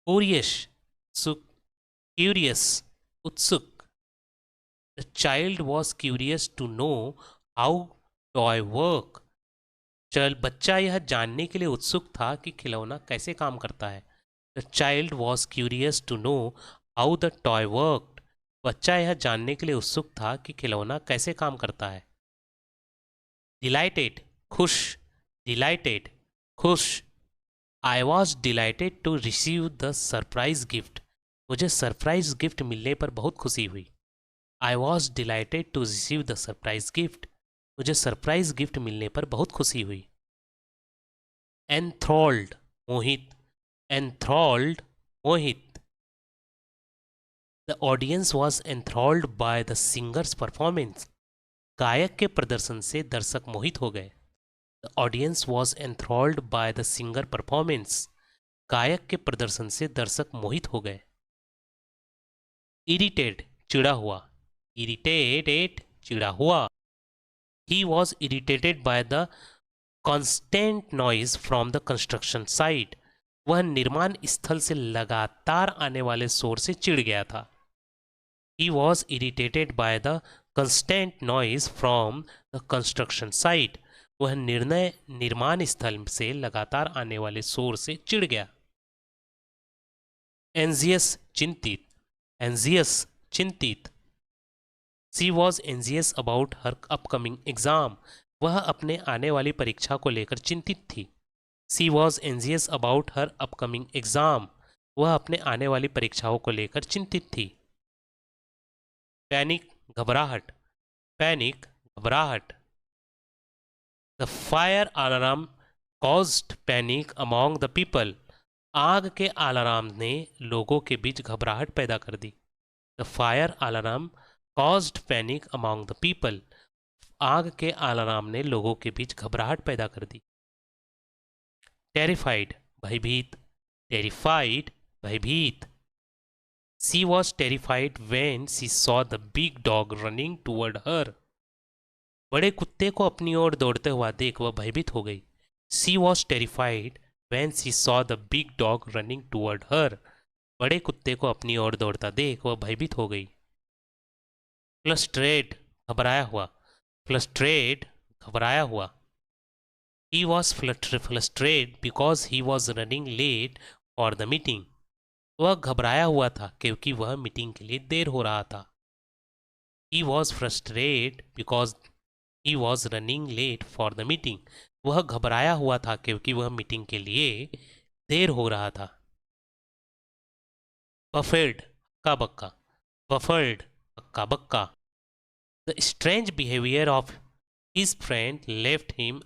Curious, curious, उत्सुक। The child was curious to know how toy work. चल बच्चा यह जानने के लिए उत्सुक था कि खिलौना कैसे काम करता है। The child was curious to know how the toy worked. बच्चा यह जानने के लिए उत्सुक था कि खिलौना कैसे काम करता है। डिलाइटेड, खुश, डिलाइटेड, खुश। I was delighted to receive the surprise gift. मुझे सरप्राइज गिफ्ट मिलने पर बहुत खुशी हुई। I was delighted to receive the surprise gift. मुझे सरप्राइज गिफ्ट मिलने पर बहुत खुशी हुई। एंथ्रॉल्ड, मोहित, एंथ्रॉल्ड, मोहित। The audience was enthralled by the singer's performance. गायक के प्रदर्शन से दर्शक मोहित हो गए। The audience was enthralled by the singer performance. गायक के प्रदर्शन से दर्शक मोहित हो गए। इरिटेड, चिड़ा हुआ, इरिटेटेड, चिड़ा हुआ। ही was irritated by the constant noise from the construction site. वह निर्माण स्थल से लगातार आने वाले शोर से चिढ़ गया था। He was irritated by the constant noise from the construction site. वह निर्माण स्थल से लगातार आने वाले शोर से चिढ़ गया। एंजियस, चिंतित, एंजियस, चिंतित। She was anxious about her upcoming exam. वह अपने आने वाली परीक्षा को लेकर चिंतित थी। She was anxious about her upcoming exam. वह अपने आने वाली परीक्षाओं को लेकर चिंतित थी। पैनिक, घबराहट, पैनिक, घबराहट। The fire alarm caused panic among the people. आग के अलार्म ने लोगों के बीच घबराहट पैदा कर दी। The fire alarm caused panic among the people. आग के अलार्म ने लोगों के बीच घबराहट पैदा कर दी। टेरिफाइड, भयभीत, टेरिफाइड, भयभीत। She was terrified when she saw the big dog running toward her. बड़े कुत्ते को अपनी ओर दौड़ते हुआ देख वह भयभीत हो गई। She was terrified when she saw the big dog running toward her. बड़े कुत्ते को अपनी ओर दौड़ता देख वह भयभीत हो गई। फ्लस्ट्रेट, घबराया हुआ, फ्लस्ट्रेट, घबराया हुआ। He was frustrated because he was running late for the meeting. वह घबराया हुआ था क्योंकि वह मीटिंग के लिए देर हो रहा था। He was frustrated because he was running late for the meeting. वह घबराया हुआ था क्योंकि वह मीटिंग के लिए देर हो रहा था। Baffled, हक्का बक्का, baffled, हक्का बक्का। The strange behavior of his friend left him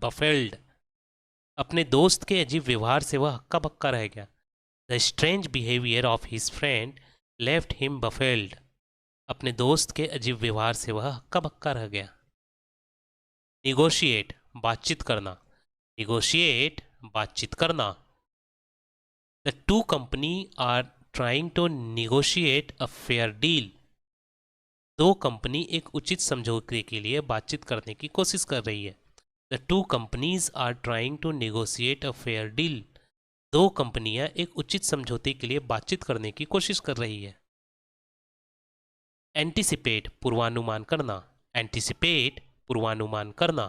baffled. अपने दोस्त के अजीब व्यवहार से वह हक्का बक्का रह गया। The strange behaviour of his friend left him baffled. अपने दोस्त के अजीब व्यवहार से वह हक्का बक्का रह गया। निगोशिएट, बातचीत करना, निगोशिएट, बातचीत करना। The two company are trying to negotiate a fair deal. दो कंपनी एक उचित समझौते के लिए बातचीत करने की कोशिश कर रही है। The two companies are trying to negotiate a fair deal. दो कंपनियां एक उचित समझौते के लिए बातचीत करने की कोशिश कर रही है। एंटीसिपेट, पूर्वानुमान करना, एंटीसिपेट, पूर्वानुमान करना।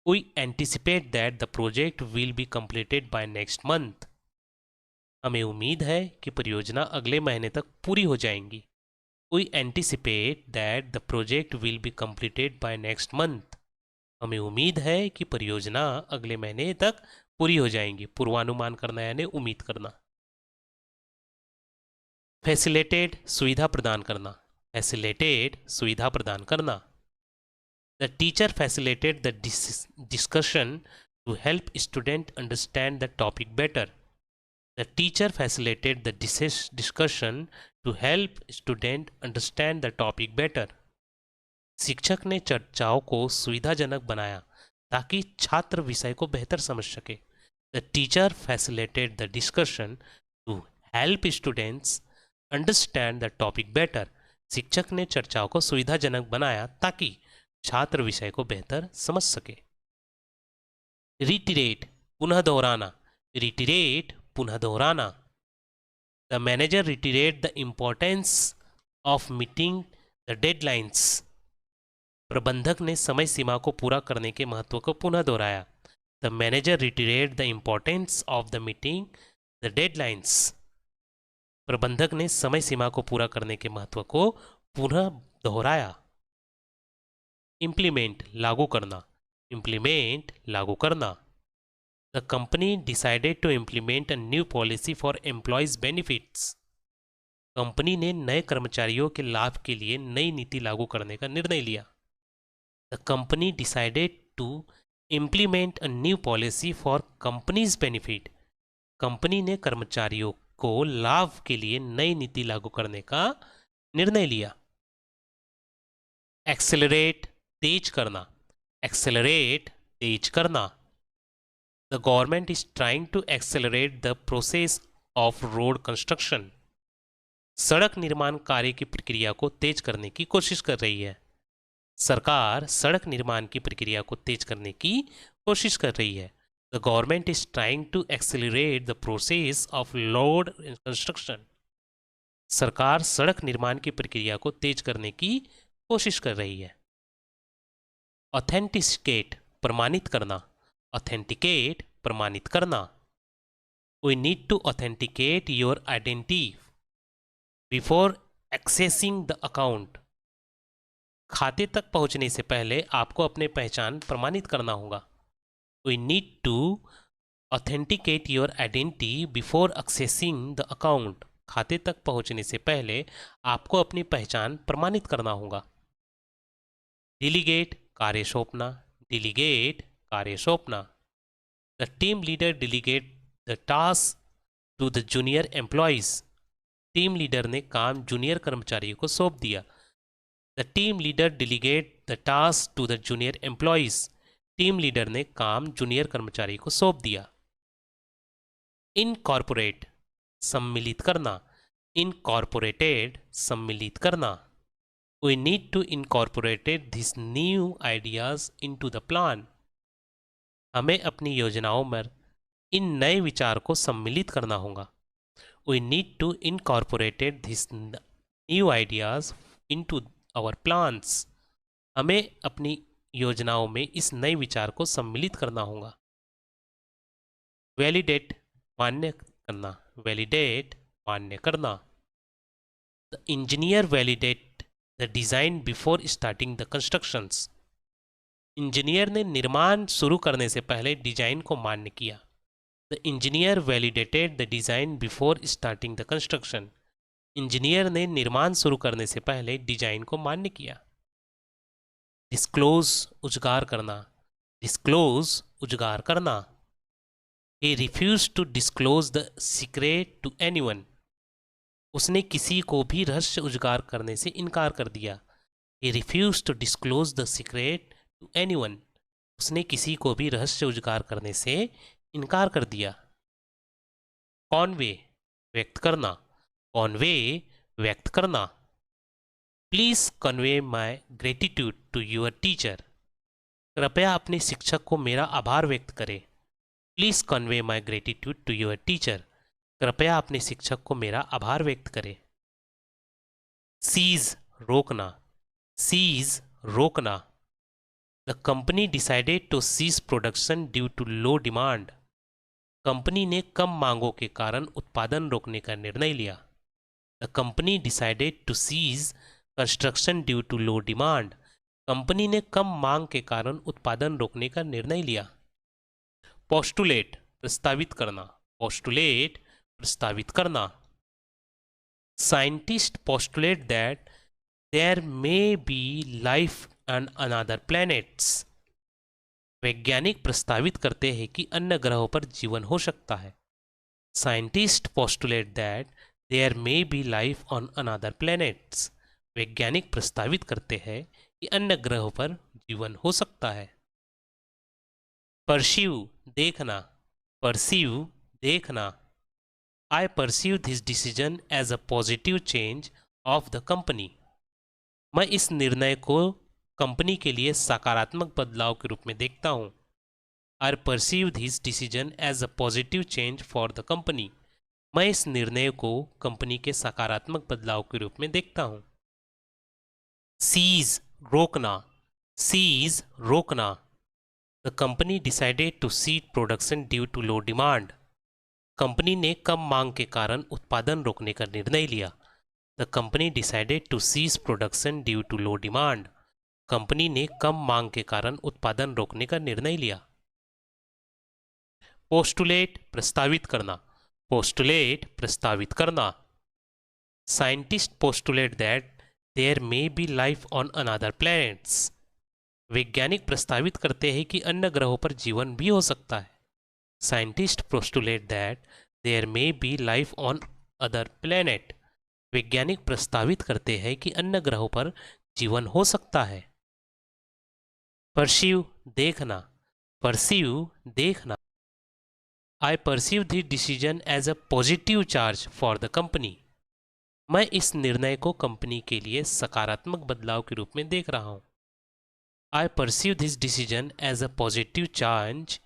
We anticipate that the project will be completed by next month. हमें उम्मीद है कि परियोजना अगले महीने तक पूरी हो जाएंगी। We anticipate that the project will be completed by next month. हमें उम्मीद है कि परियोजना अगले महीने तक पूरी हो जाएंगी। पूर्वानुमान करना यानी उम्मीद करना। फैसिलिटेट, सुविधा प्रदान करना, फैसिलिटेट, सुविधा प्रदान करना। The teacher facilitate the discussion to help student understand the topic better. The teacher facilitate the discussion to help student understand the topic better. शिक्षक ने चर्चाओं को सुविधाजनक बनाया ताकि छात्र विषय को बेहतर समझ सके। The teacher facilitate the discussion to help students understand the topic better. शिक्षक ने चर्चाओं को सुविधाजनक बनाया ताकि छात्र विषय को बेहतर समझ सके। रिटिरेट, पुनः दोहराना, रिटिरेट, पुनः दोहराना। The manager reiterate the importance of meeting the deadlines. प्रबंधक ने समय सीमा को पूरा करने के महत्व को पुनः दोहराया। The manager reiterate the importance of the meeting the deadlines. प्रबंधक ने समय सीमा को पूरा करने के महत्व को पुनः दोहराया। इम्प्लीमेंट लागू करना, इम्प्लीमेंट लागू करना। The company decided to implement a new policy for employees benefits. Company ने नए कर्मचारियों के लाभ के लिए नई नीति लागू करने का निर्णय लिया। The company decided to implement a new policy for companies benefit. Company ने कर्मचारियों को लाभ के लिए नई नीति लागू करने का निर्णय लिया। एक्सेलरेट तेज करना, एक्सेलरेट तेज करना। The government is trying to accelerate the process of road construction. सड़क निर्माण कार्य की प्रक्रिया को तेज करने की कोशिश कर रही है। सरकार सड़क निर्माण की प्रक्रिया को तेज करने की कोशिश कर रही है। The government is trying to accelerate the process of road construction. सरकार सड़क निर्माण की प्रक्रिया को तेज करने की कोशिश कर रही है। ऑथेंटिकेट प्रमाणित करना, ऑथेंटिकेट प्रमाणित करना। We need to authenticate your identity before accessing the account. खाते तक पहुंचने से पहले आपको अपने पहचान प्रमाणित करना होगा। We need to authenticate your identity before accessing the account. खाते तक पहुंचने से पहले आपको अपनी पहचान प्रमाणित करना होगा। डिलीगेट कार्य सौंपना, डिलीगेट कार्य सौंपना। The team leader delegate the task to the junior employees. Team leader ने काम जूनियर कर्मचारियों को सौंप दिया। The team leader delegate the task to the junior employees. Team leader ने काम जूनियर कर्मचारी को सौंप दिया। इनकॉर्पोरेट सम्मिलित करना, इनकॉर्पोरेटेड सम्मिलित करना। We need to incorporate these new ideas into the plan. हमें अपनी योजनाओं में इन नए विचार को सम्मिलित करना होगा। We need to incorporate these new ideas into our plans. हमें अपनी योजनाओं में इस नए विचार को सम्मिलित करना होगा। वैलिडेट मान्य करना, वैलिडेट मान्य करना। The engineer validate the design before starting the constructions. Engineer ने निर्माण शुरू करने से पहले डिजाइन को मान्य किया। The engineer validated the design before starting the construction. Engineer ने निर्माण शुरू करने से पहले डिजाइन को मान्य किया। डिस्क्लोज उजागर करना, डिस्क्लोज उजागर करना। He refused to disclose the secret to anyone. उसने किसी को भी रहस्य उजागर करने से इनकार कर दिया। He refused to disclose the secret to anyone. उसने किसी को भी रहस्य उजागर करने से इनकार कर दिया। कॉन्वे व्यक्त करना, कॉन्वे व्यक्त करना। Please convey my gratitude to your teacher. कृपया अपने शिक्षक को मेरा आभार व्यक्त करें। Please convey my gratitude to your teacher. कृपया अपने शिक्षक को मेरा आभार व्यक्त करें। सीज रोकना, सीज रोकना। The company decided to cease production due to low demand. Company ने कम मांगों के कारण उत्पादन रोकने का निर्णय लिया। The company decided to cease construction due to low demand. Company ने कम मांग के कारण उत्पादन रोकने का निर्णय लिया। पोस्टुलेट प्रस्तावित करना, पोस्टुलेट प्रस्तावित करना। Scientist postulate that there may be life on another planets. वैज्ञानिक प्रस्तावित करते हैं कि अन्य ग्रहों पर जीवन हो सकता है। Scientist postulate that there may be life on another planets. वैज्ञानिक प्रस्तावित करते हैं कि अन्य ग्रहों पर जीवन हो सकता है। परसीव देखना, परसीव देखना। I perceive this decision as a positive change of the company. मैं इस निर्णय को कंपनी के लिए सकारात्मक बदलाव के रूप में देखता हूँ। I perceive this decision as a positive change for the company. मैं इस निर्णय को कंपनी के सकारात्मक बदलाव के रूप में देखता हूं। सीज रोकना, सीज रोकना। The company decided to cease production due to low demand. Company ने कम मांग के कारण उत्पादन रोकने का निर्णय लिया। The company decided to cease production due to low demand. Company ने कम मांग के कारण उत्पादन रोकने का निर्णय लिया। पोस्टुलेट प्रस्तावित करना, पोस्टुलेट प्रस्तावित करना। Scientist postulate that there may be life on another planets. वैज्ञानिक प्रस्तावित करते हैं कि अन्य ग्रहों पर जीवन भी हो सकता है। Scientist postulate that there may be life on other planet. वैज्ञानिक प्रस्तावित करते हैं कि अन्य ग्रहों पर जीवन हो सकता है। परसीव देखना, परसीव देखना। I perceive this decision as a positive charge for the company. मैं इस निर्णय को कंपनी के लिए सकारात्मक बदलाव के रूप में देख रहा हूँ। I perceive this decision as a positive charge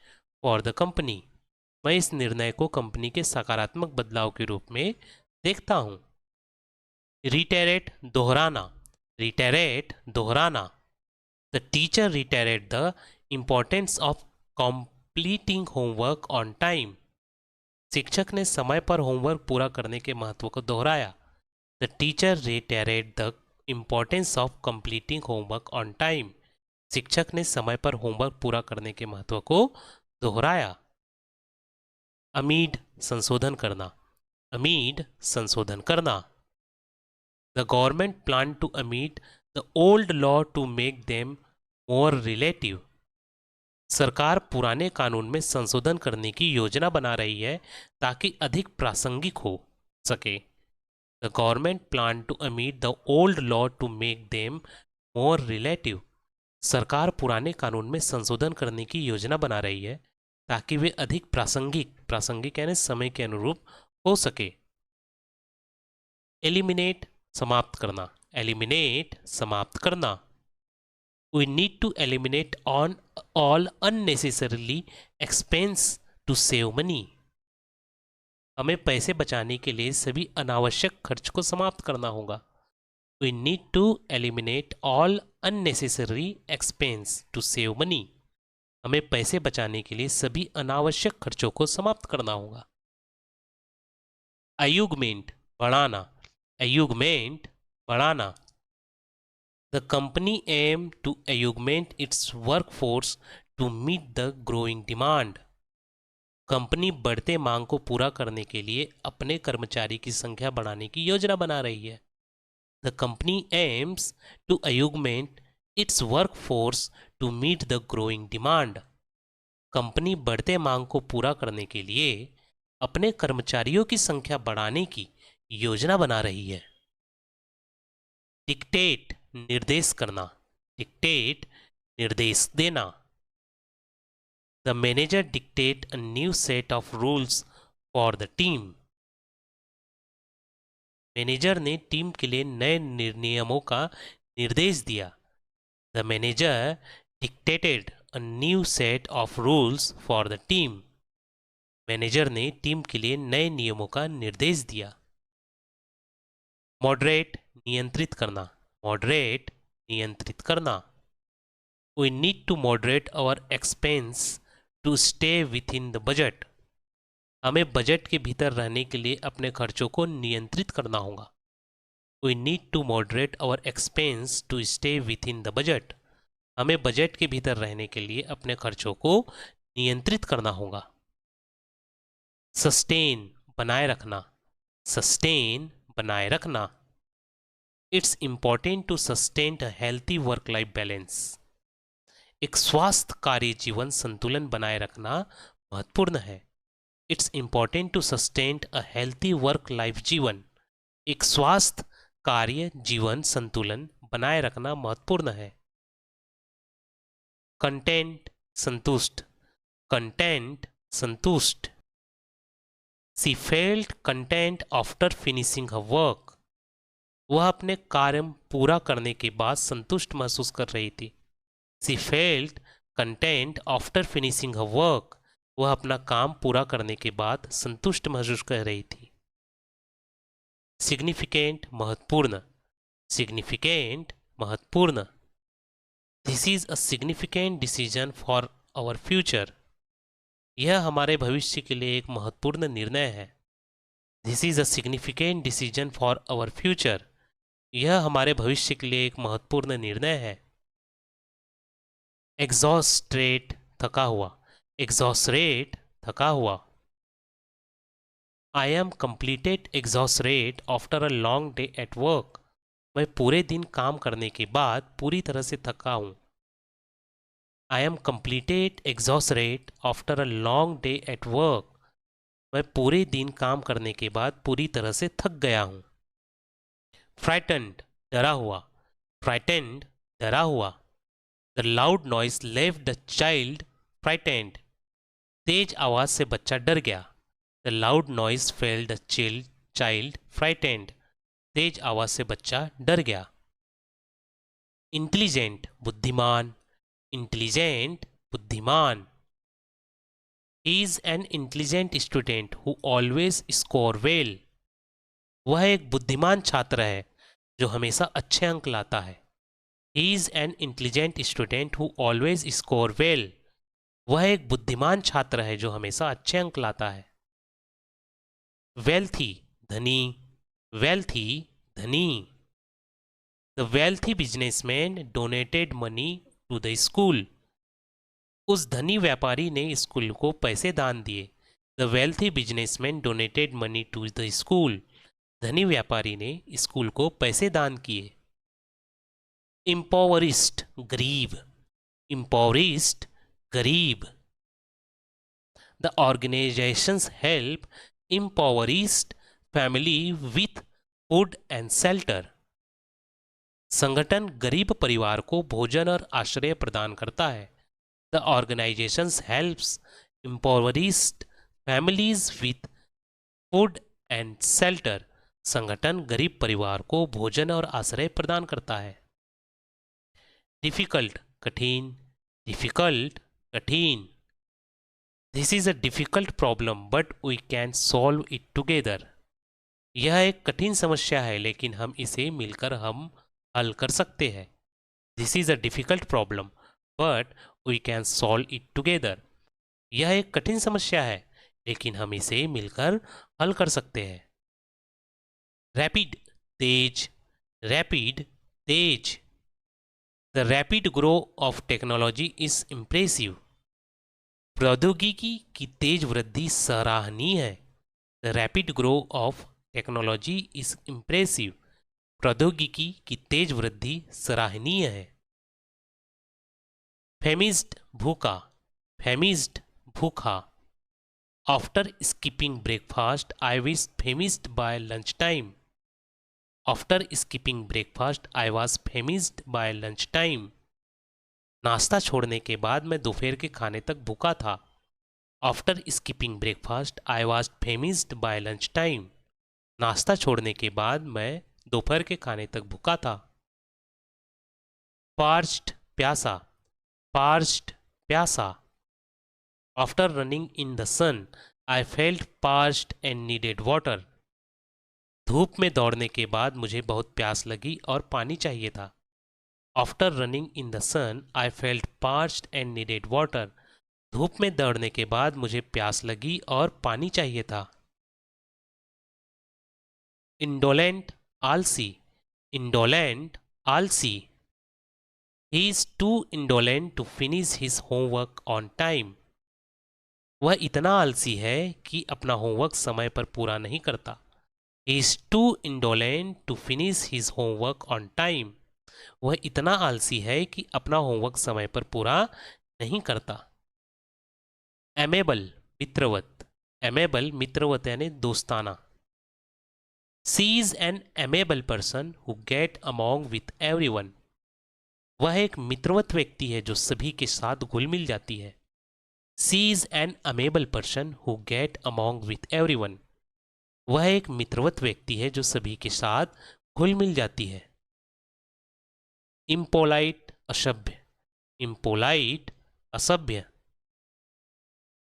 for the company. मैं इस निर्णय को कंपनी के सकारात्मक बदलाव के रूप में देखता हूँ। Reiterate दोहराना, reiterate दोहराना। The teacher reiterated the importance of completing homework on time. शिक्षक ने समय पर होमवर्क पूरा करने के महत्व को दोहराया। The teacher reiterated the importance of completing homework on time. शिक्षक ने समय पर होमवर्क पूरा करने के महत्व को दोहराया। अमीड संशोधन करना, अमीड संशोधन करना। The government plan to amend the old law to make them more relative. सरकार पुराने कानून में संशोधन करने की योजना बना रही है ताकि अधिक प्रासंगिक हो सके। The government plan to amend the old law to make them more relative. सरकार पुराने कानून में संशोधन करने की योजना बना रही है ताकि वे अधिक प्रासंगिक, प्रासंगिक यानी समय के अनुरूप हो सके। एलिमिनेट समाप्त करना, एलिमिनेट समाप्त करना। We need to eliminate on all unnecessarily expense to save money. हमें पैसे बचाने के लिए सभी अनावश्यक खर्च को समाप्त करना होगा। We need to eliminate all unnecessary expense to save money. हमें पैसे बचाने के लिए सभी अनावश्यक खर्चों को समाप्त करना होगा। अयुग्मेंट बढ़ाना, अयुग्मेंट बढ़ाना। The company aimed to augment its workforce to meet the growing demand. Company बढ़ते मांग को पूरा करने के लिए अपने कर्मचारी की संख्या बढ़ाने की योजना बना रही है। The company aims to augment its workforce to meet the growing demand. Company बढ़ते मांग को पूरा करने के लिए अपने कर्मचारियों की संख्या बढ़ाने की योजना बना रही है। डिक्टेट निर्देश करना, डिक्टेट निर्देश देना। The manager dictate a new set of rules for the team. Manager ने टीम के लिए नए नियमों का निर्देश दिया। The manager dictated a new set of rules for the team. Manager ने टीम के लिए नए नियमों का निर्देश दिया। मॉडरेट नियंत्रित करना, मॉडरेट नियंत्रित करना। We need to moderate our expense to stay within the budget. हमें बजट के भीतर रहने के लिए अपने खर्चों को नियंत्रित करना होगा। We need to moderate our expense to stay within the budget. हमें बजट के भीतर रहने के लिए अपने खर्चों को नियंत्रित करना होगा। सस्टेन बनाए रखना, सस्टेन बनाए रखना। It's important to sustain a healthy work-life balance. एक स्वस्थ कार्य जीवन संतुलन बनाए रखना महत्वपूर्ण है। It's important to sustain a healthy work-life जीवन। एक स्वस्थ कार्य जीवन संतुलन बनाए रखना महत्वपूर्ण है। कंटेंट संतुष्ट, कंटेंट संतुष्ट। She felt content after finishing her work. वह अपने कार्य पूरा करने के बाद संतुष्ट महसूस कर रही थी। She felt content after finishing her work. वह अपना काम पूरा करने के बाद संतुष्ट महसूस कर रही थी। सिग्निफिकेंट महत्वपूर्ण, सिग्निफिकेंट महत्वपूर्ण। This is a significant decision for our future, यह हमारे भविष्य के लिए एक महत्वपूर्ण निर्णय है। This is a significant decision for our future, यह हमारे भविष्य के लिए एक महत्वपूर्ण निर्णय है। एग्जॉस्ट्रेट थका हुआ, एग्जॉस्ट्रेट थका हुआ। I am completed exhausted after a long day at work, मैं पूरे दिन काम करने के बाद पूरी तरह से थका हूँ। I am completed exhausted after a long day at work, मैं पूरे दिन काम करने के बाद पूरी तरह से थक गया हूँ। फ्राइटेंड डरा हुआ, फ्राइटेंड डरा हुआ। The loud noise left the child frightened, तेज आवाज से बच्चा डर गया। The loud noise failed the child frightened, तेज आवाज से बच्चा डर गया। इंटेलिजेंट बुद्धिमान, इंटेलिजेंट बुद्धिमान। He is an intelligent student who always score well, वह एक बुद्धिमान छात्र है जो हमेशा अच्छे अंक लाता है। He is an intelligent student who always score well, वह एक बुद्धिमान छात्र है जो हमेशा अच्छे अंक लाता है। वेल्थी धनी, वेल्थी धनी। The wealthy businessman donated money to the school, उस धनी व्यापारी ने स्कूल को पैसे दान दिए। The wealthy businessman donated money to the school, धनी व्यापारी ने स्कूल को पैसे दान किए। इम्पोवरिस्ट गरीब, इम्पोवरिस्ट गरीब। The organisations help इम्पोवरिस्ट family with food and shelter, संगठन गरीब परिवार को भोजन और आश्रय प्रदान करता है। The organisations helps इम्पोवरिस्ट families with food and shelter, संगठन गरीब परिवार को भोजन और आश्रय प्रदान करता है। डिफिकल्ट कठिन, डिफिकल्ट कठिन। This is a difficult problem but we can solve it together, यह एक कठिन समस्या है लेकिन हम इसे मिलकर हम हल कर सकते हैं। This is a difficult problem but we can solve it together, यह एक कठिन समस्या है लेकिन हम इसे मिलकर हल कर सकते हैं। Rapid Tej, rapid Tej. The rapid grow of technology is impressive, प्रौद्योगिकी की तेज वृद्धि सराहनीय है। The rapid grow of technology is impressive, प्रौद्योगिकी की तेज वृद्धि सराहनीय है। फेमिज्ड भूखा, फेमिज्ड भूखा। After skipping breakfast I was famished by lunch time, after skipping breakfast I was famished by lunch time, नाश्ता छोड़ने के बाद मैं दोपहर के खाने तक भूखा था। After skipping breakfast I was famished by lunch time, नाश्ता छोड़ने के बाद मैं दोपहर के खाने तक भूखा था। पार्च्ड प्यासा, पार्च्ड प्यासा। After running in the sun I felt parched and needed water, धूप में दौड़ने के बाद मुझे बहुत प्यास लगी और पानी चाहिए था। After running in the sun I felt parched and needed water, धूप में दौड़ने के बाद मुझे प्यास लगी और पानी चाहिए था। इंडोलेंट आलसी, इंडोलेंट आलसी। He is too indolent to finish his homework on time, वह इतना आलसी है कि अपना होमवर्क समय पर पूरा नहीं करता। He is too indolent to finish his homework on time, वह इतना आलसी है कि अपना होमवर्क समय पर पूरा नहीं करता। एमेबल मित्रवत, एमेबल मित्रवत यानी दोस्ताना। She is an amiable person who get among with everyone, वह एक मित्रवत व्यक्ति है जो सभी के साथ घुल मिल जाती है। She is an amiable person who get among with everyone, वह एक मित्रवत व्यक्ति है जो सभी के साथ घुल मिल जाती है। इम्पोलाइट असभ्य, इम्पोलाइट असभ्य।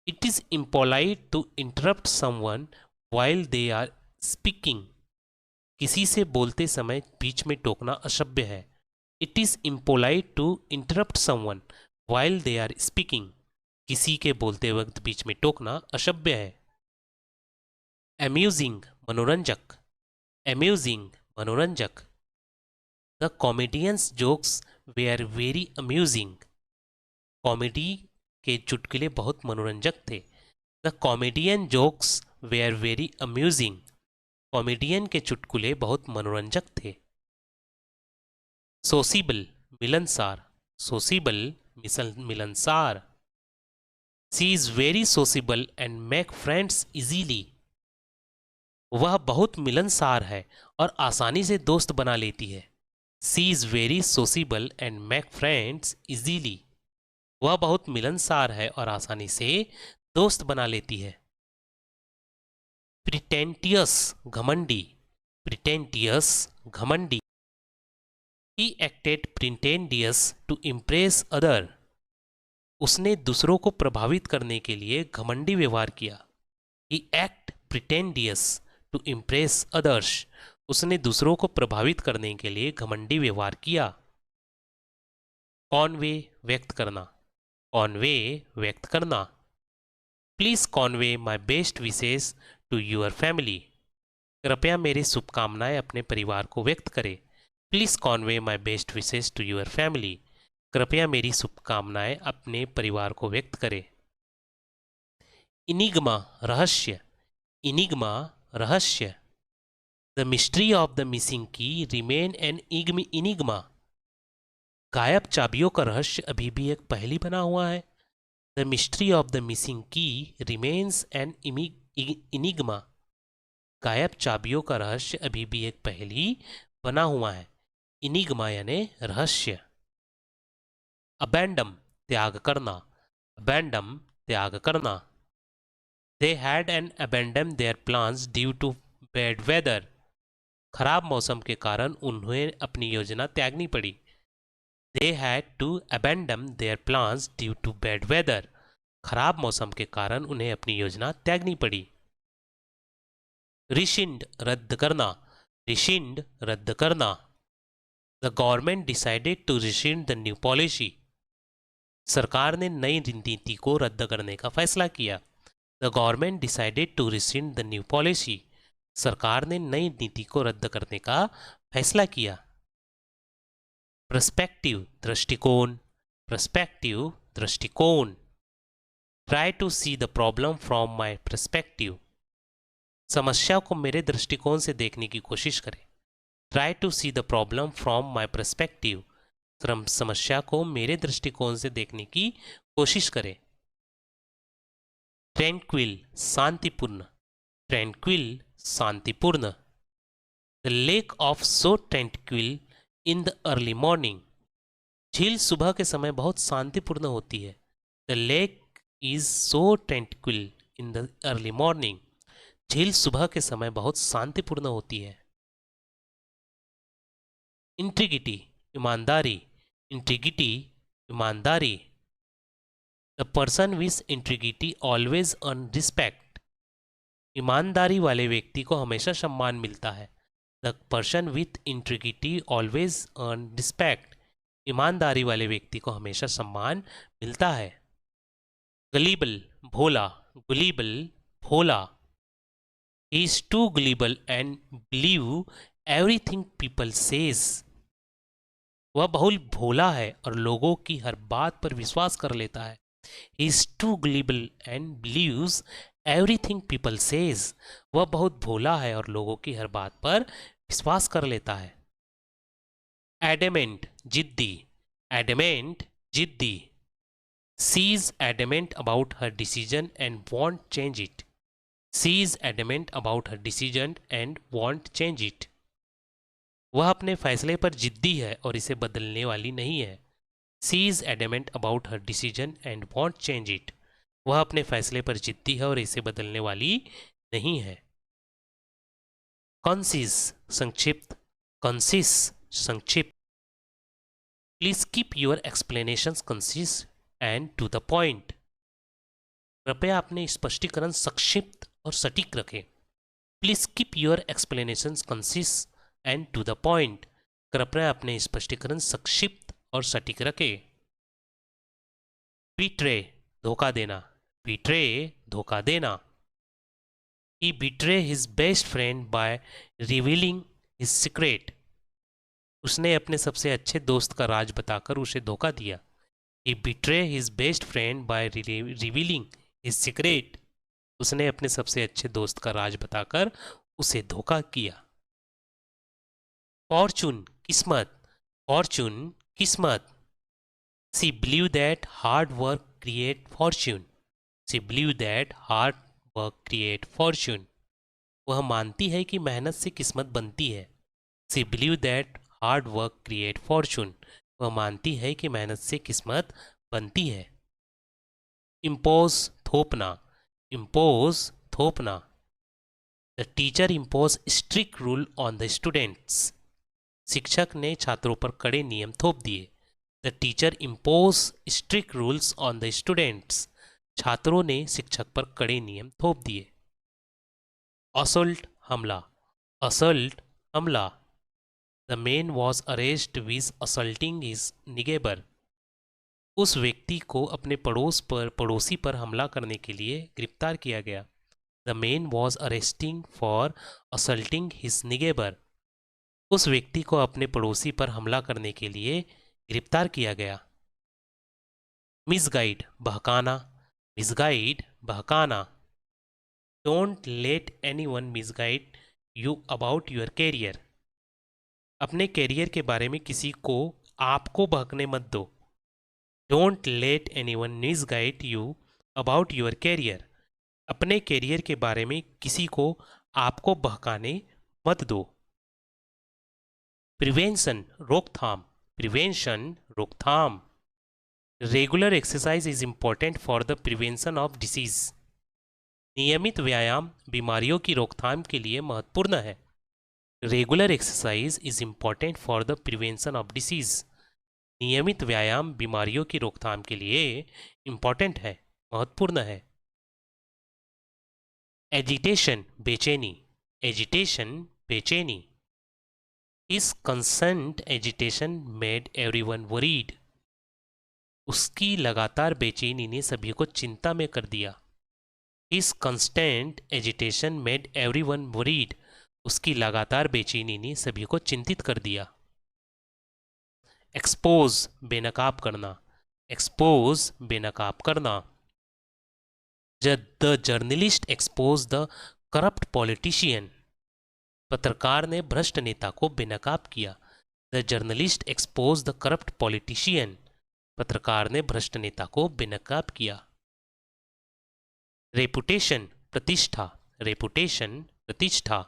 It is impolite to interrupt someone while they are speaking, किसी से बोलते समय बीच में टोकना असभ्य है। It is impolite to interrupt someone while they are speaking. किसी के बोलते वक्त बीच में टोकना असभ्य है। अम्यूजिंग मनोरंजक, अम्यूजिंग मनोरंजक। The comedian's jokes were very amusing. Comedy के चुटकुले बहुत मनोरंजक थे। The comedian jokes were very amusing. Comedian के चुटकुले बहुत मनोरंजक थे। सोसिबल मिलनसार, सोसिबल मिलनसार। She is very sociable and make friends easily. वह बहुत मिलनसार है और आसानी से दोस्त बना लेती है। She is very sociable and make friends easily. वह बहुत मिलनसार है और आसानी से दोस्त बना लेती है। प्रिटेंटियस घमंडी, प्रिटेंटियस घमंडी। He acted pretentious to impress other. उसने दूसरों को प्रभावित करने के लिए घमंडी व्यवहार किया। ही एक्ट प्रिटेंडियस टू इम्प्रेस अदर्स। उसने दूसरों को प्रभावित करने के लिए घमंडी व्यवहार किया। कॉन्वे व्यक्त करना, कॉन्वे व्यक्त करना। Please convey my best wishes to your family. कृपया मेरी शुभकामनाएं अपने परिवार को व्यक्त करें। Please convey my best wishes to your family. कृपया मेरी शुभकामनाएं अपने परिवार को व्यक्त करें। इनिग्मा रहस्य, इनिग्मा रहस्य। The mystery of the missing की रिमेन एन इनिग्मा। गायब चाबियों का रहस्य अभी भी एक पहेली बना हुआ है। The mystery of the missing की रिमेन्स एन इनिग्मा। गायब चाबियों का रहस्य अभी भी एक पहेली बना हुआ है। इनिग्मा यानी रहस्य। अबैंडम त्याग करना, अबैंडम त्याग करना। They had an abandon their plans due to bad weather. खराब मौसम के कारण उन्हें अपनी योजना त्यागनी पड़ी। They had to abandon their plans due to bad weather. खराब मौसम के कारण उन्हें अपनी योजना त्यागनी पड़ी। रिशिंड रद्द करना, रिशिंड रद्द करना। The government decided to rescind the new policy. सरकार ने नई नीति को रद्द करने का फैसला किया। The government decided to rescind the new policy. सरकार ने नई नीति को रद्द करने का फैसला किया। पर्सपेक्टिव दृष्टिकोण, पर्सपेक्टिव दृष्टिकोण। Try to see the problem from my perspective. समस्या को मेरे दृष्टिकोण से देखने की कोशिश करें। Try to see the problem from my perspective. समस्या को मेरे दृष्टिकोण से देखने की कोशिश करें। ट्रैंक्विल शांतिपूर्ण, ट्रैंक्विल शांतिपूर्ण। The lake of so tranquil in the early morning. झील सुबह के समय बहुत शांतिपूर्ण होती है। The lake is so tranquil in the early morning. झील सुबह के समय बहुत शांतिपूर्ण होती है। इंट्रिगिटी ईमानदारी, इंट्रिगिटी ईमानदारी। The person with integrity always earn respect. ईमानदारी वाले व्यक्ति को हमेशा सम्मान मिलता है। The person with integrity always earn respect. ईमानदारी वाले व्यक्ति को हमेशा सम्मान मिलता है। गलीबल भोला, गुलीबल भोला। He is too gullible and believe everything people says. वह बहुत भोला है और लोगों की हर बात पर विश्वास कर लेता है। He is too gullible and believes everything people says. वह बहुत भोला है और लोगों की हर बात पर विश्वास कर लेता है। एडमेंट जिद्दी, एडमेंट जिद्दी। She is adamant about her decision and won't change it. She is adamant about her decision and won't change it. वह अपने फैसले पर जिद्दी है और इसे बदलने वाली नहीं है। She is adamant about her decision and won't change it. वह अपने फैसले पर जिद्दी है और इसे बदलने वाली नहीं है। कंसिस संक्षिप्त, कंसिस संक्षिप्त। Please keep your explanations concise and to the point. कृपया अपने स्पष्टीकरण संक्षिप्त और सटीक रखें। Please keep your explanations concise and to the point. कृपया अपने स्पष्टीकरण संक्षिप्त और सटीक रखें। बीट्रे, धोखा देना। बीट्रे, धोखा देना। He betrayed his best friend by revealing his secret. उसने अपने सबसे अच्छे दोस्त का राज बताकर उसे धोखा दिया। He betrayed his best friend by revealing his secret. उसने अपने सबसे अच्छे दोस्त का राज बताकर उसे धोखा किया। Fortune, किस्मत। Fortune, किस्मत। She believed that hard work create fortune. She believed that hard work create fortune. वह मानती है कि मेहनत से किस्मत बनती है। She believed that hard work create fortune. वह मानती है कि मेहनत से किस्मत बनती है। Impose, थोपना। Impose, थोपना। The teacher imposed strict rule on the students. शिक्षक ने छात्रों पर कड़े नियम थोप दिए। The teacher imposed strict rules on the students. छात्रों ने शिक्षक पर कड़े नियम थोप दिए। Assault, हमला। Assault, हमला। The man was arrested with assaulting his neighbor. उस व्यक्ति को अपने पड़ोसी पर हमला करने के लिए गिरफ्तार किया गया। The man was arresting for assaulting his neighbor. उस व्यक्ति को अपने पड़ोसी पर हमला करने के लिए गिरफ्तार किया गया। मिसगाइड, बहकाना। मिसगाइड, बहकाना। Don't let anyone misguide you about your career. अपने कैरियर के बारे में किसी को आपको बहकने मत दो। Don't let anyone misguide you about your career. अपने कैरियर के बारे में किसी को आपको बहकाने मत दो। प्रिवेंशन, रोकथाम। प्रिवेंशन, रोकथाम। Regular exercise is important for the prevention of disease. नियमित व्यायाम बीमारियों की रोकथाम के लिए महत्वपूर्ण है। Regular exercise is important for the prevention of disease. नियमित व्यायाम बीमारियों की रोकथाम के लिए इम्पोर्टेंट है, महत्वपूर्ण है। एजिटेशन, बेचैनी। एजिटेशन, बेचैनी। इस कंसंट एजिटेशन मेड एवरीवन वरीड। उसकी लगातार बेचैनी ने सभी को चिंता में कर दिया। His constant agitation made everyone worried. उसकी लगातार बेचैनी ने सभी को चिंतित कर दिया। एक्सपोज, बेनकाब करना। एक्सपोज, बेनकाब करना। The journalist expose the corrupt politician. पत्रकार ने भ्रष्ट नेता को बेनकाब किया। The journalist expose the corrupt politician. पत्रकार ने भ्रष्ट नेता को बेनकाब किया। रेपुटेशन, प्रतिष्ठा। रेपुटेशन, प्रतिष्ठा।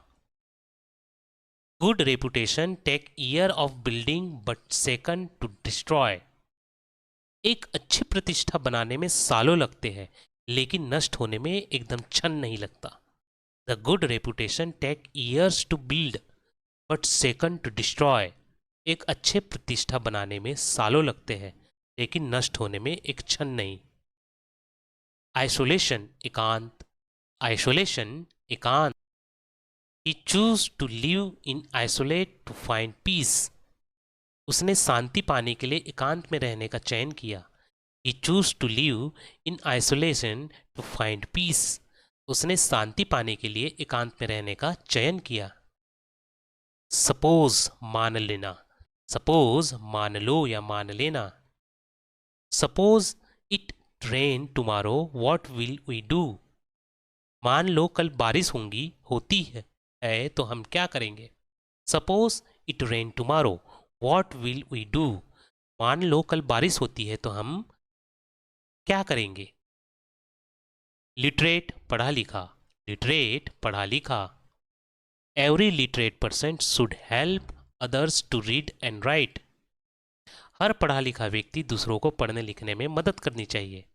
Good reputation take year of building but second to destroy. एक अच्छी प्रतिष्ठा बनाने में सालों लगते हैं, लेकिन नष्ट होने में एकदम क्षण नहीं लगता। The good reputation take years to build but second to destroy. एक अच्छे प्रतिष्ठा बनाने में सालों लगते हैं, लेकिन नष्ट होने में एक क्षण नहीं। आइसोलेशन, एकांत। आइसोलेशन, एकांत। He chose to live in isolate to find peace. उसने शांति पाने के लिए एकांत में रहने का चयन किया। He chose to live in isolation to find peace. उसने शांति पाने के लिए एकांत में रहने का चयन किया। सपोज, मान लेना। सपोज, मान लो या मान लेना। Suppose it rain tomorrow, what will we do. मान लो कल बारिश होती है तो हम क्या करेंगे। Suppose it rain tomorrow, what will we do. मान लो कल बारिश होती है तो हम क्या करेंगे। लिटरेट, पढ़ा लिखा। लिटरेट, पढ़ा लिखा। Every literate person should help others to read and write. हर पढ़ा लिखा व्यक्ति दूसरों को पढ़ने लिखने में मदद करनी चाहिए।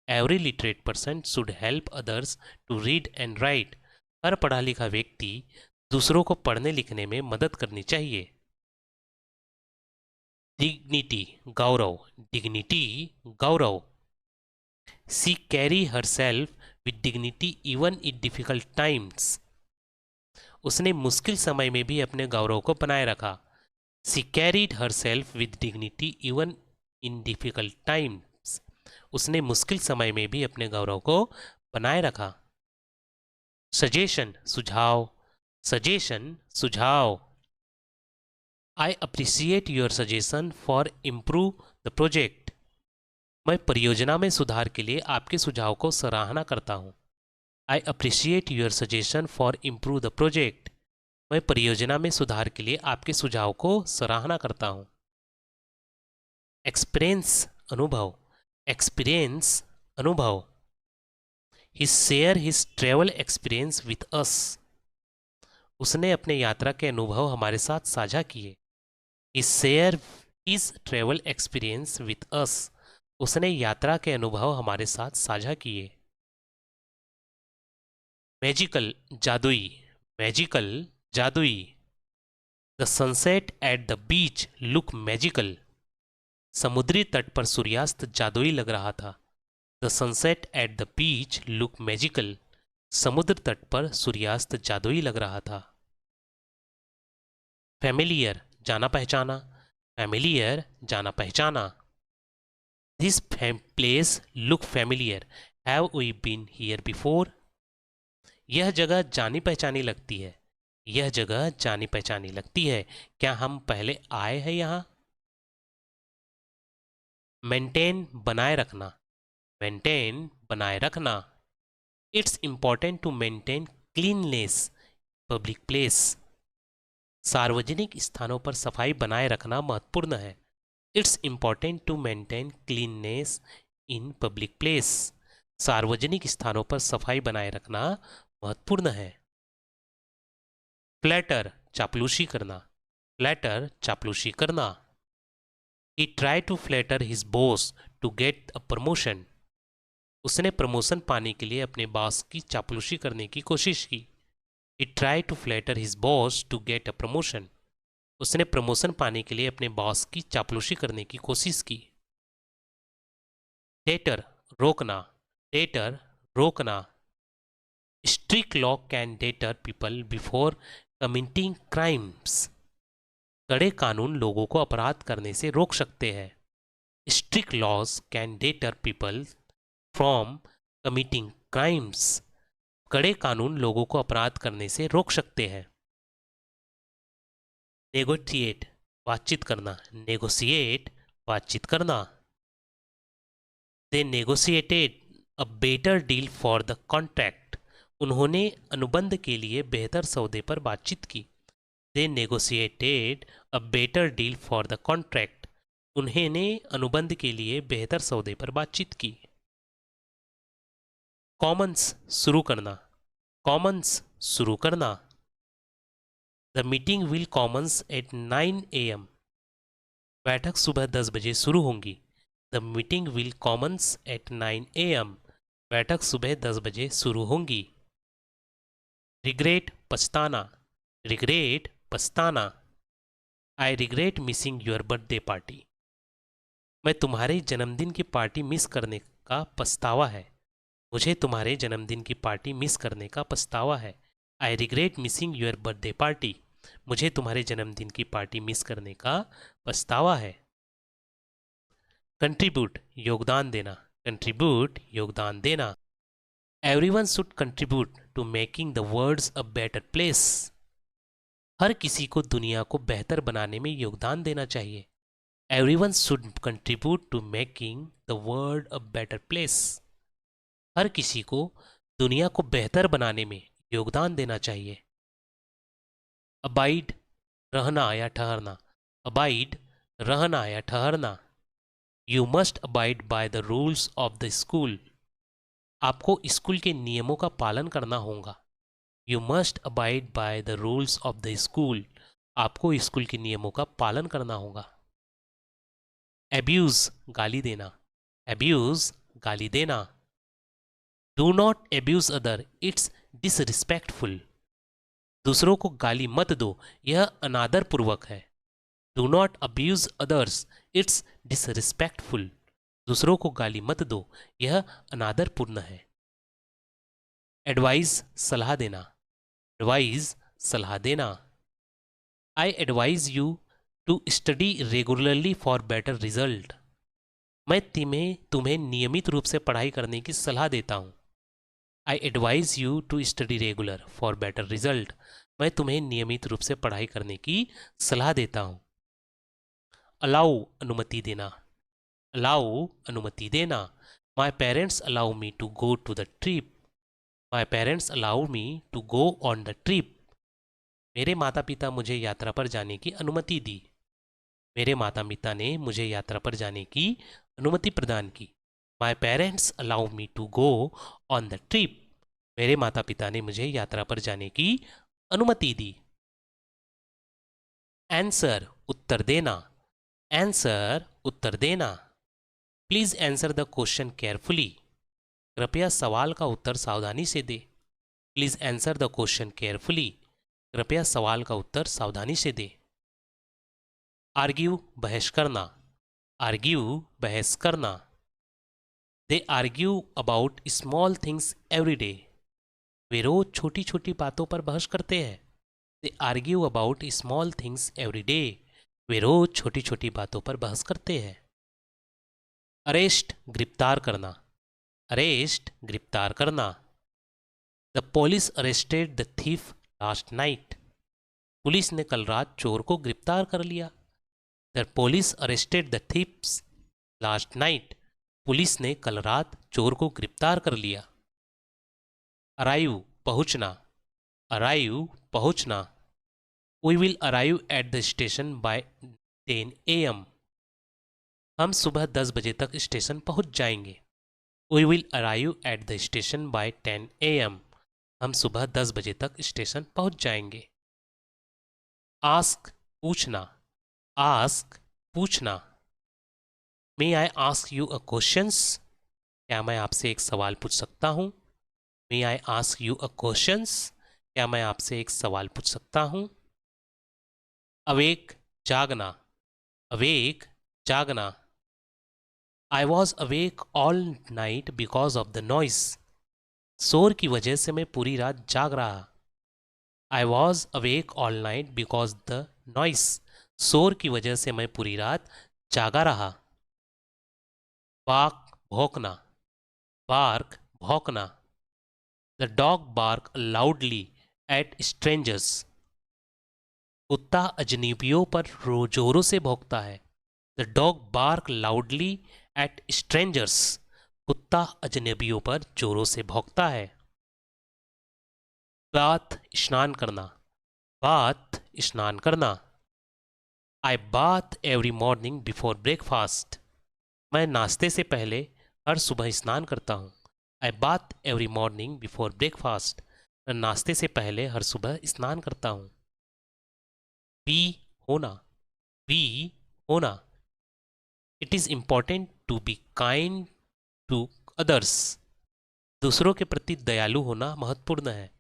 Every literate person should help others to read and write. हर पढ़ा लिखा व्यक्ति दूसरों को पढ़ने लिखने में मदद करनी चाहिए। डिग्निटी, गौरव। डिग्निटी, गौरव। She carry herself with dignity even in difficult times. उसने मुश्किल समय में भी अपने गौरव को बनाए रखा। She carried her self with dignity even in difficult times. उसने मुश्किल समय में भी अपने गौरव को बनाए रखा। सजेशन सुझाव, सजेशन सुझाव। I appreciate your suggestion for improve the project. मैं परियोजना में सुधार के लिए आपके सुझाव को सराहना करता हूँ। I appreciate your suggestion for improve the project. मैं परियोजना में सुधार के लिए आपके सुझाव को सराहना करता हूँ। एक्सपीरियंस अनुभव, एक्सपीरियंस अनुभव। He share his travel experience with us. उसने अपने यात्रा के अनुभव हमारे साथ साझा किए। He share his travel experience with us. उसने यात्रा के अनुभव हमारे साथ साझा किए। मैजिकल जादुई, मैजिकल जादुई। The sunset at the beach look magical. समुद्री तट पर सूर्यास्त जादुई लग रहा था। The sunset at the beach look magical. समुद्र तट पर सूर्यास्त जादुई लग रहा था। फैमिलियर जाना पहचाना, फैमिलियर जाना पहचाना। This place look familiar, have we been here before. यह जगह जानी पहचानी लगती है, यह जगह जानी पहचानी लगती है, क्या हम पहले आए हैं यहाँ। मेंटेन बनाए रखना, मेंटेन बनाए रखना। It's important to maintain cleanliness public place. सार्वजनिक स्थानों पर सफाई बनाए रखना महत्वपूर्ण है। It's important to maintain cleanliness in public place. सार्वजनिक स्थानों पर सफाई बनाए रखना महत्वपूर्ण है। फ्लैटर चापलूसी करना, फ्लैटर चापलूसी करना। He tried to flatter his boss to get a promotion. उसने प्रमोशन पाने के लिए अपने बॉस की चापलूसी करने की कोशिश की। He tried to flatter his boss to get a promotion. उसने प्रमोशन पाने के लिए अपने बॉस की चापलूसी करने की कोशिश की। डेटर रोकना, डेटर रोकना। Strict law can deter people before committing crimes. कड़े कानून लोगों को अपराध करने से रोक सकते हैं। Strict laws can deter people from committing crimes. कड़े कानून लोगों को अपराध करने से रोक सकते हैं। नेगोशिएट बातचीत करना, नेगोशिएट बातचीत करना। They negotiated a better deal for the contract. उन्होंने अनुबंध के लिए बेहतर सौदे पर बातचीत की। They negotiated a better deal for the contract. उन्होंने अनुबंध के लिए बेहतर सौदे पर बातचीत की। कॉमन्स शुरू करना, कॉमन्स शुरू करना। The meeting will commence at 9 AM। बैठक सुबह 10 बजे शुरू होंगी। The meeting will commence at 9 AM। बैठक सुबह 10 बजे शुरू होंगी। रिग्रेट पछताना, रिग्रेट पछताना। I regret missing your birthday party. मैं तुम्हारे जन्मदिन की पार्टी मिस करने का पछतावा है। मुझे तुम्हारे जन्मदिन की पार्टी मिस करने का पछतावा है। आई regret missing your birthday party. मुझे तुम्हारे जन्मदिन की पार्टी मिस करने का पछतावा है। कंट्रीब्यूट योगदान देना, कंट्रीब्यूट योगदान देना। Everyone should contribute to making the world a better place. हर किसी को दुनिया को बेहतर बनाने में योगदान देना चाहिए। Everyone should contribute to making the world a better place. हर किसी को दुनिया को बेहतर बनाने में योगदान देना चाहिए। अबाइड रहना या ठहरना, अबाइड रहना या ठहरना। You must abide by the rules of the school. आपको स्कूल के नियमों का पालन करना होगा। You must abide by the rules of the school. आपको स्कूल के नियमों का पालन करना होगा। एब्यूज गाली देना, एब्यूज गाली देना। Do not abuse other, it's disrespectful. दूसरों को गाली मत दो, यह अनादरपूर्वक है। Do not abuse others, it's disrespectful. दूसरों को गाली मत दो, यह अनादरपूर्ण है। एडवाइज सलाह देना, एडवाइज सलाह देना। I advise you to study regularly for better result. मैं तुम्हें नियमित रूप से पढ़ाई करने की सलाह देता हूँ। I advise you to study regular for better result. मैं तुम्हें नियमित रूप से पढ़ाई करने की सलाह देता हूँ। अलाउ अनुमति देना। अलाउ अनुमति देना। My parents allow me to go to the trip. My parents allow me to go on the trip. मेरे माता पिता मुझे यात्रा पर जाने की अनुमति दी। मेरे माता पिता ने मुझे यात्रा पर जाने की अनुमति प्रदान की। My parents allow me to go on the trip. मेरे माता पिता ने मुझे यात्रा पर जाने की अनुमति दी। आंसर उत्तर देना। आंसर उत्तर देना। Please answer the question carefully. कृपया सवाल का उत्तर सावधानी से दे। Please answer the question carefully. कृपया सवाल का उत्तर सावधानी से दे। आर्ग्यू बहस करना। आर्ग्यू बहस करना। They argue about small things every day. वे रोज छोटी छोटी बातों पर बहस करते हैं। They argue about small things every day. वे रोज छोटी छोटी बातों पर बहस करते हैं। अरेस्ट गिरफ्तार करना। अरेस्ट गिरफ्तार करना। The police arrested the thief last night. Police ने कल रात चोर को गिरफ्तार कर लिया। The police arrested the thieves last night. Police ने कल रात चोर को गिरफ्तार कर लिया। अराइव पहुंचना। अराइव पहुंचना। We will arrive at the station by 10 AM। हम सुबह 10 बजे तक स्टेशन पहुंच जाएंगे। We will arrive at the station by 10 AM। हम सुबह 10 बजे तक स्टेशन पहुंच जाएंगे। आस्क पूछना। आस्क पूछना। May I ask you a questions. क्या मैं आपसे एक सवाल पूछ सकता हूँ। May I ask you a questions. क्या मैं आपसे एक सवाल पूछ सकता हूँ। अवेक जागना। अवेक जागना। I was awake all night because of the noise. शोर की वजह से मैं पूरी रात जाग रहा। I was awake all night because the noise. शोर की वजह से मैं पूरी रात जागा रहा। बार्क भौंकना। बार्क भौंकना। The dog bark loudly at strangers. कुत्ता अजनबियों पर जोरों से भौंकता है। The dog bark loudly at strangers. कुत्ता अजनबियों पर जोरों से भौंकता है। बाथ स्नान करना। बाथ स्नान करना। I bath every morning before breakfast. मैं नाश्ते से पहले हर सुबह स्नान करता हूँ। I bath every morning before breakfast. मैं नाश्ते से पहले हर सुबह स्नान करता हूँ। बी होना। बी होना। It is important to be kind to others. दूसरों के प्रति दयालु होना महत्वपूर्ण है।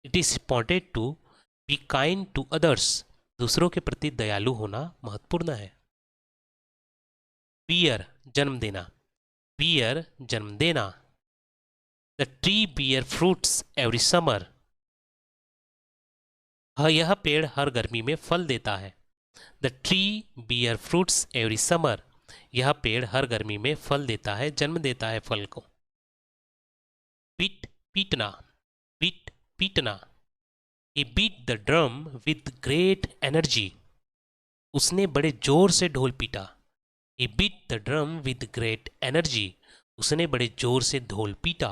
It is important to be kind to others. दूसरों के प्रति दयालु होना महत्वपूर्ण है। बियर जन्म देना। बियर जन्म देना। The tree bear fruits every summer. यह पेड़ हर गर्मी में फल देता है। The tree bear fruits every summer. यह पेड़ हर गर्मी में फल देता है, जन्म देता है फल को। बीट पीटना। बीट पीटना। He beat the drum with great energy. उसने बड़े जोर से ढोल पीटा। He beat the drum with great energy. उसने बड़े जोर से ढोल पीटा।